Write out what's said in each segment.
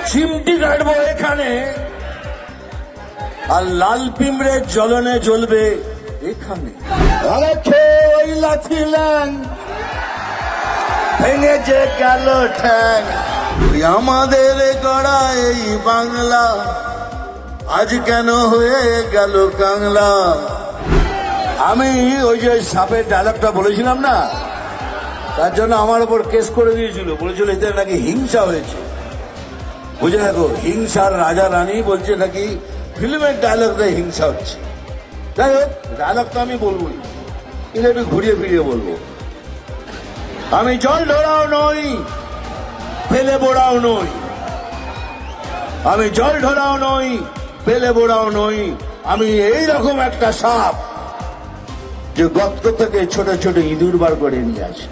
চিমটি কাটবো এখানে, আর লাল পিঁমড়ের জ্বলনে জ্বলবে এখানে। আরে খেয়ে ওই লাথি ল্যাং, ভেঙে যে গেল ঠ্যাং। আমাদের গড়া এই বাংলা আজ কেন হয়ে গেল কাংলা। আমি ওই যে সাপের ডায়লগটা বলেছিলাম না, তার জন্য আমার উপর কেস করে দিয়েছিল, বলেছিল এতে নাকি হিংসা হয়েছে। বুঝে দেখো, হিংসার রাজা রানী বলছে নাকি ফিল্মের ডায়লগটা হিংসা হচ্ছে। যাই হোক, ডায়লগটা আমি বলবোই, কিন্তু একটু ঘুরিয়ে ফিরিয়ে বলবো। আমি জল ঢোড়াও নই, ফেলে বোড়াও নই। আমি জল ঢোড়াও নই, ফেলে বোড়াও নই। আমি এইরকম একটা সাপ যে গর্ত থেকে ছোট ছোট ইঁদুর বার করে নিয়ে আসে।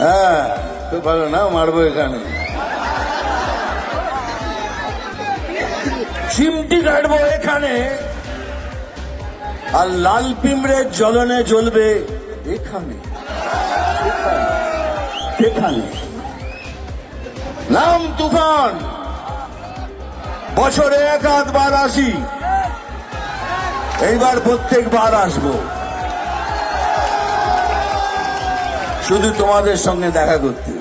হ্যাঁ, খুব ভালো না, মারবো এখানে। চিমটি কাটবো এখানে, আর লাল পিঁমড়ের জ্বলনে জ্বলবে এখানে এখানে। নাম তুফান, বছরে এক আধবার আসি, এইবার প্রত্যেকবার আসবো শুধু তোমাদের সঙ্গে দেখা করতে।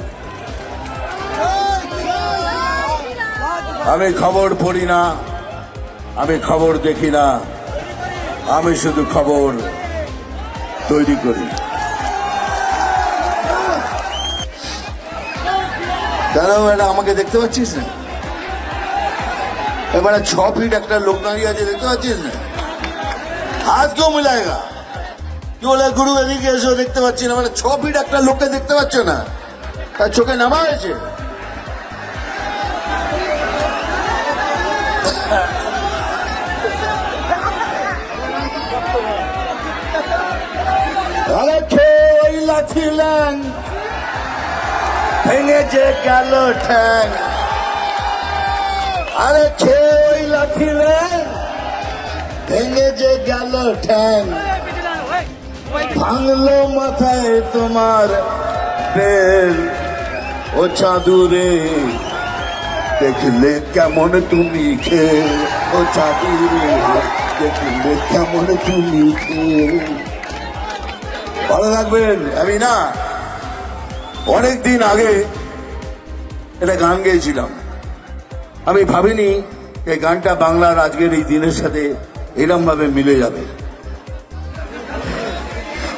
আমি খবর পড়ি না, আমি খবর দেখি না, আমি শুধু খবর তৈরি করি। দাদা, এটা আমাকে দেখতে পাচ্ছিস না? এবারে 6 ফিট একটা লোক দাঁড়িয়ে আছে, দেখতে পাচ্ছিস না? হাত কেউ মিলায়গা, কি বলে গুরু এদিকে এসো, দেখতে পাচ্ছি না? মানে 6 ফিট একটা লোককে দেখতে পাচ্ছ না? তার চোখে নামা হয়েছে। আরে খেয়ে ওই লাথি ল্যাং, ভেঙে যে গেল ঠ্যাং। আরে খেয়ে ওই লাথি ল্যাং, ভেঙে যে গেল ঠ্যাং। ভাঙলো মাথায় তোমার বেল, ও চাঁদুরে দেখলে কেমন তুমি খেয়ে। ও চাঁদুরে দেখলে কেমন তুমি খেয়ে। ভালো থাকবেন। আমি না অনেকদিন আগে একটা গান গেয়েছিলাম, আমি ভাবিনি এই গানটা বাংলার আজকের এই দিনের সাথে এরম ভাবে মিলে যাবে।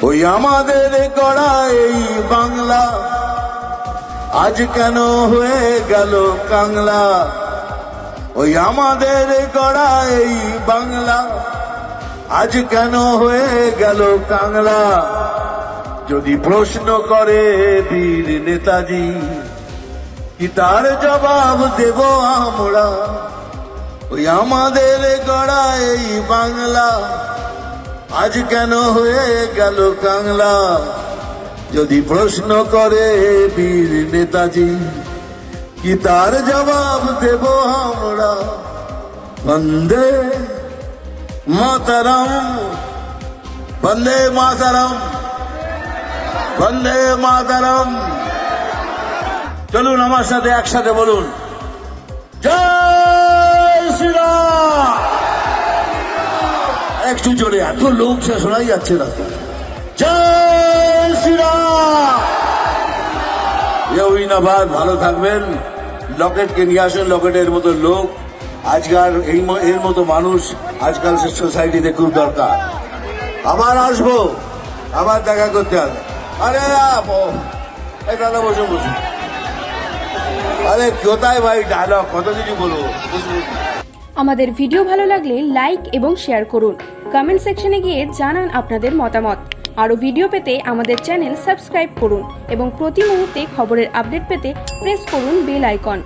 ওই আমাদের গড়া এই বাংলা আজ কেন হয়ে গেল কাংলা। ওই আমাদের গড়া এই বাংলা আজ কেন হয়ে গেল কাংলা। যদি প্রশ্ন করে বীর নেতাজি, কি তার জবাব দেব আমরা। ওই আমাদের গড়া এই বাংলা আজ কেন হয়ে গেল কাংলা। যদি প্রশ্ন করে বীর নেতাজি, কি তার জবাব দেব আমরা। বন্দে মাতরম, বন্দে মাতরম, বন্দে মাতরম। চলুন আমার সাথে একসাথে বলুন, জয় শ্রীরাম। একটু জোরে, এত লোক সে শোনাই যাচ্ছে না। জয় শ্রীরাম। ইউনাবাদ, ভালো থাকবেন। লকেটকে নিয়ে আসেন, লকেটের মতো লোক আজকাল এর মতো মানুষ আজকাল সোসাইটিতে খুব দরকার। আবার আসবো, আবার দেখা করতে হবে। আরে দাদা বসে বসে, আরে কোথায় ভাই ডায়লগ, কত কিছু বলবো। আমাদের ভিডিও ভালো লাগলে লাইক এবং শেয়ার করুন। কমেন্ট সেকশনে গিয়ে জানান আপনাদের মতামত। আরও ভিডিও পেতে আমাদের চ্যানেল সাবস্ক্রাইব করুন এবং প্রতি মুহূর্তে খবরের আপডেট পেতে প্রেস করুন বেল আইকন।